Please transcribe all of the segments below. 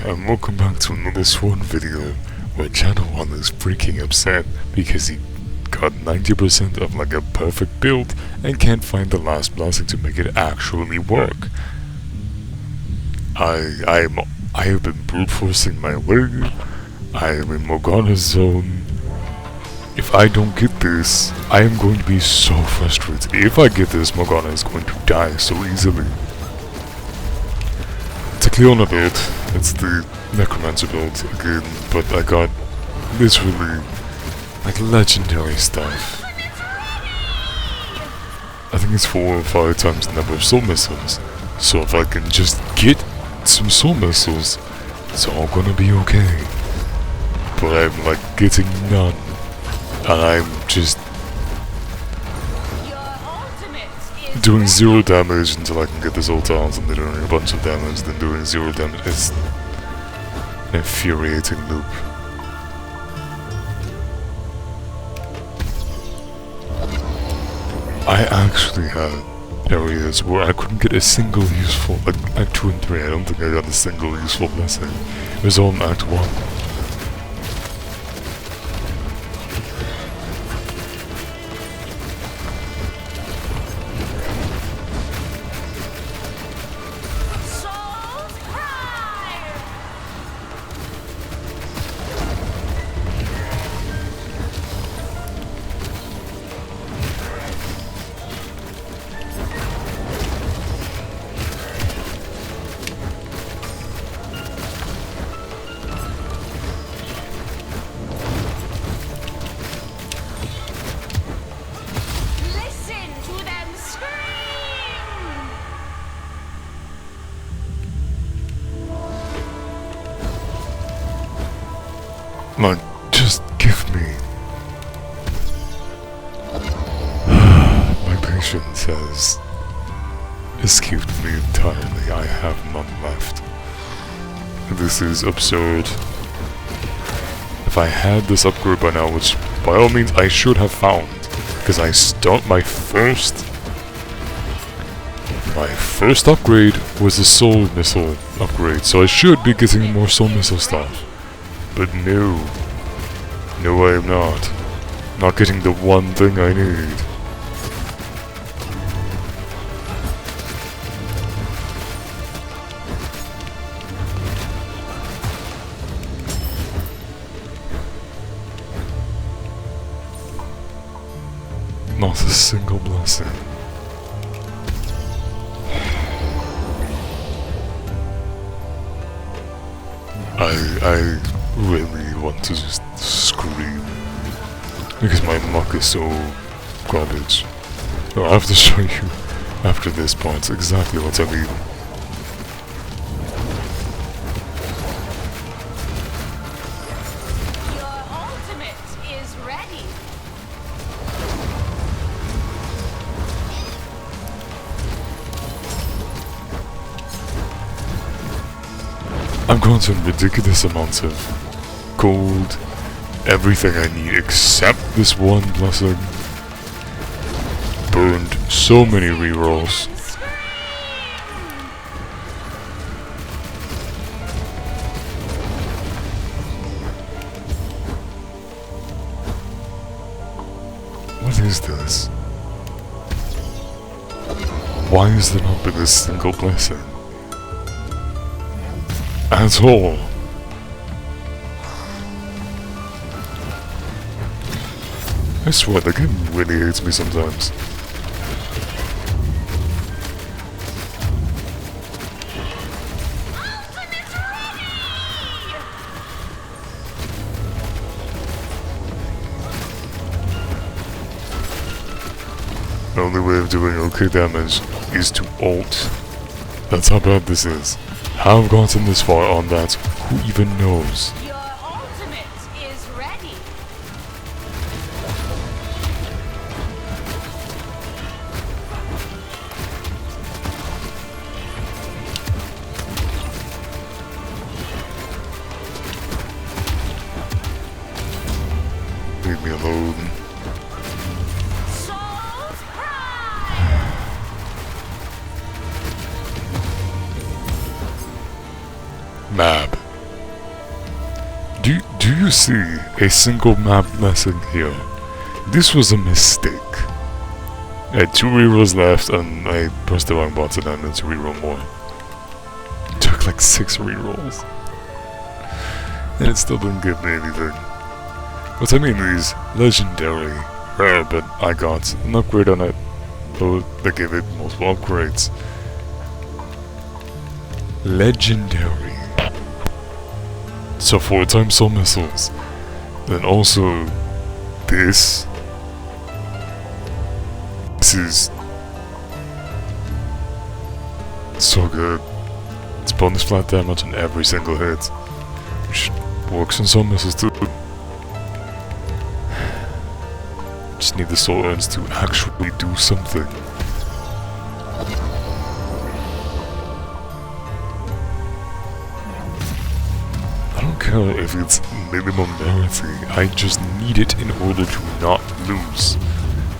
and welcome back to another Swan video where Channel 1 is freaking upset because he got 90% of like a perfect build and can't find the last blessing to make it actually work. I have been brute forcing my way. I am in Morgana's zone. If I don't get this, I am going to be so frustrated. If I get this, Morgana is going to die so easily. It's a Cleona build, it's the Necromancer build again, but I got this really, like, legendary stuff. I think it's 4 or 5 times the number of soul missiles, so if I can just get some soul missiles, it's all gonna be okay. But I'm like getting none, and I'm just doing 0 damage until I can get this ult out, and then doing a bunch of damage, then doing 0 damage. It's an infuriating loop. I actually had areas where I couldn't get a single useful, like Act 2 and 3, I don't think I got a single useful blessing. It was all in Act 1. Like, just give me. My patience has escaped me entirely. I have none left. This is absurd. If I had this upgrade by now, which by all means I should have found, because I start my first upgrade was the soul missile upgrade, so I should be getting more soul missile stuff. But no, I am not. Not getting the one thing I need. Not a single blessing. I really want to just scream because my muck is so garbage. I'll have to show you after this part exactly what I mean. Your ultimate is ready. I've gotten ridiculous amounts of gold, everything I need except this one blessing. Burned so many rerolls. What is this? Why has there not been a single blessing? At all. I swear the game really hates me sometimes. The only way of doing okay damage is to ult. That's how bad this is. How I've gotten this far on that, who even knows? Your ultimate is ready. Leave me alone. Souls cry. Mab. Do you see a single map missing here? This was a mistake. I had 2 rerolls left and I pressed the wrong button and had to reroll more. It took like 6 rerolls. And it still didn't give me anything. What I mean is, legendary, rare, but I got an upgrade on it. So they gave it multiple upgrades. Legendary. So 4 times soul missiles. Then also this. This is so good. It's bonus flat damage on every single hit, which works on some missiles too. Just need the soul urns to actually do something. I don't care if it's minimum rarity, I just need it in order to not lose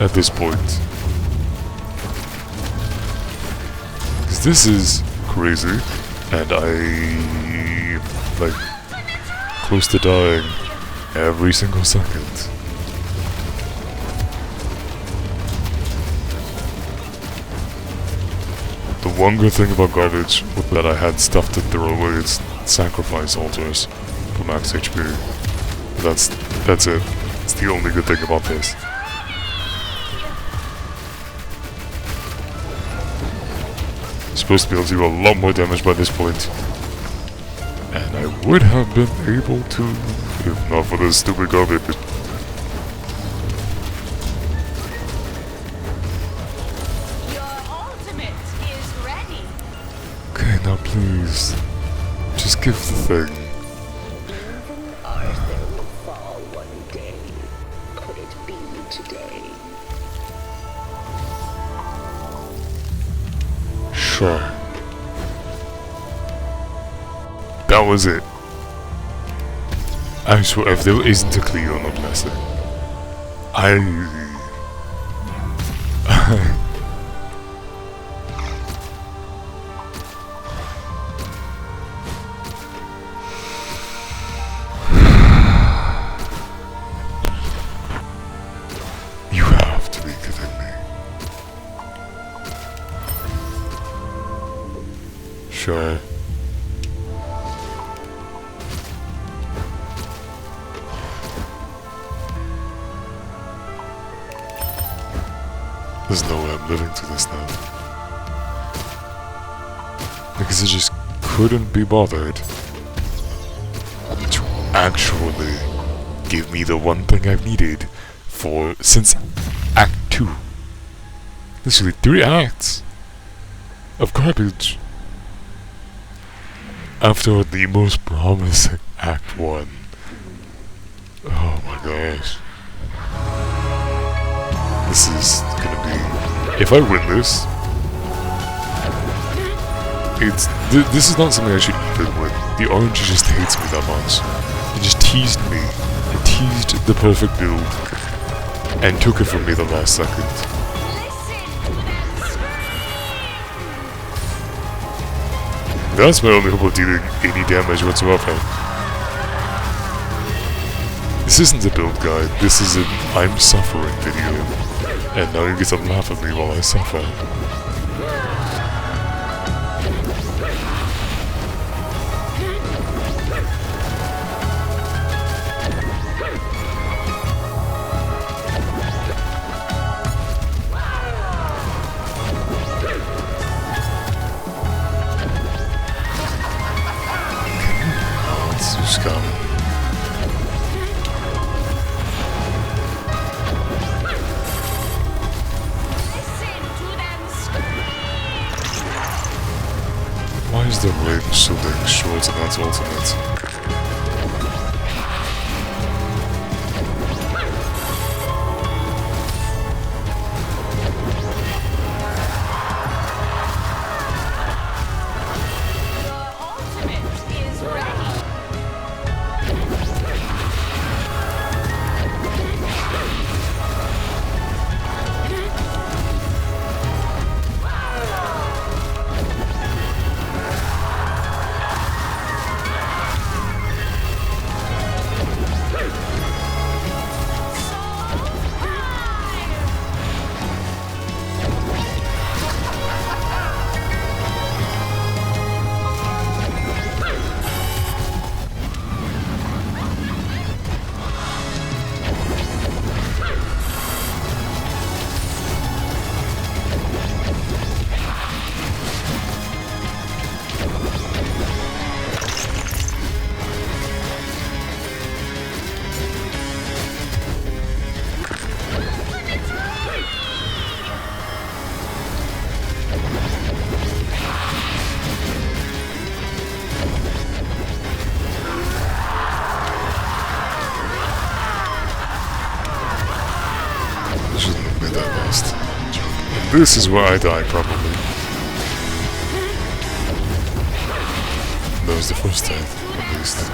at this point. Because this is crazy, and I'm like close to dying every single second. The one good thing about garbage was that I had stuff to throw away. It's sacrifice altars for max HP. That's it. It's the only good thing about this. Supposed to be able to do a lot more damage by this point. And I would have been able to, if not for this stupid garbage. Okay, now please, just give the thing. Even Arthur will fall one day. Could it be today? Sure. That was it. I swear, if there isn't a Cleo, I'm not messing. You have to be kidding me. Sure. There's no way I'm living through this now. Because I just couldn't be bothered to actually give me the one thing I've needed for since Act 2. Literally 3 acts of garbage after the most promising Act 1. Oh my gosh. This is gonna be... If I win this, this is not something I should even win. The RNG just hates me that much. It just teased me. It teased the perfect build and took it from me the last second. That's my only hope of dealing any damage whatsoever. This isn't a build guide, this is an I'm suffering video. And now you get to laugh at me while I suffer. Let's just come. Why is the range so dang short and that's ultimate? this is where I die, probably. That was the first time, at least.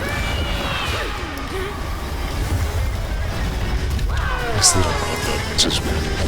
I still don't have that much experience.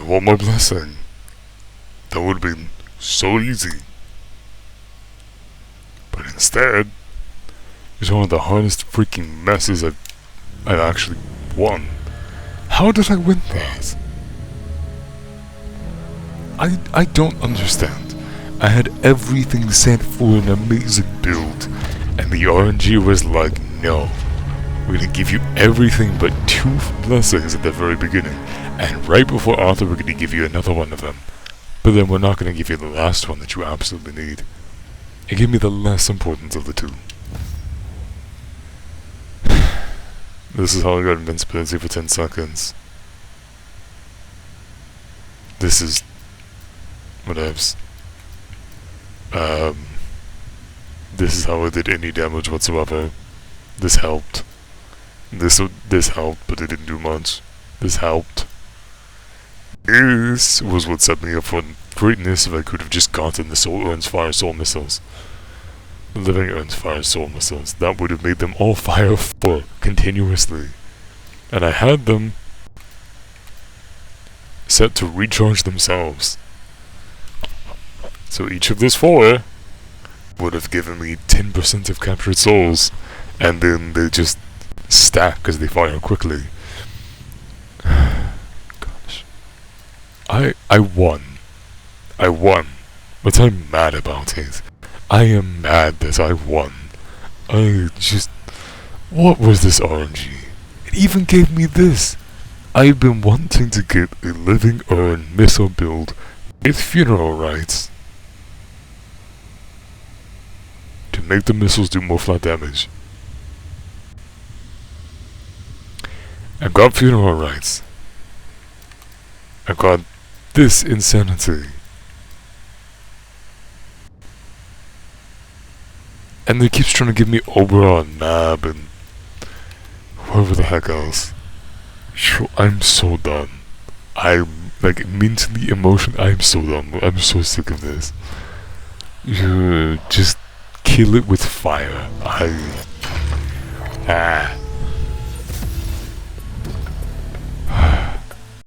One more blessing. That would have been so easy. But instead, it's one of the hardest freaking messes I've actually won. How did I win that? I don't understand. I had everything set for an amazing build, and the RNG was like, no. We're gonna give you everything but 2 blessings at the very beginning. And right before Arthur, we're going to give you another one of them. But then we're not going to give you the last one that you absolutely need. It gave me the less important of the 2. This is how I got invincibility for 10 seconds. This is... whatevs. This is how I did any damage whatsoever. This helped. This helped, but it didn't do much. This helped. This was what set me up for greatness if I could have just gotten the Soul Earns Fire Soul Missiles. The Living Earns Fire Soul Missiles. That would have made them all fire 4 continuously. And I had them set to recharge themselves. So each of those 4 would have given me 10% of captured souls. And then they just stack because they fire quickly. I won. I won. But I'm mad about it. I am mad that I won. What was this RNG? It even gave me this. I've been wanting to get a Living Urn missile build with funeral rites to make the missiles do more flat damage. I got funeral rites. I got this insanity. And they keeps trying to give me Oberon, Nab, and whoever the heck else. I'm so done. I'm, like, mentally, emotionally, I'm so done. I'm so sick of this. Just kill it with fire.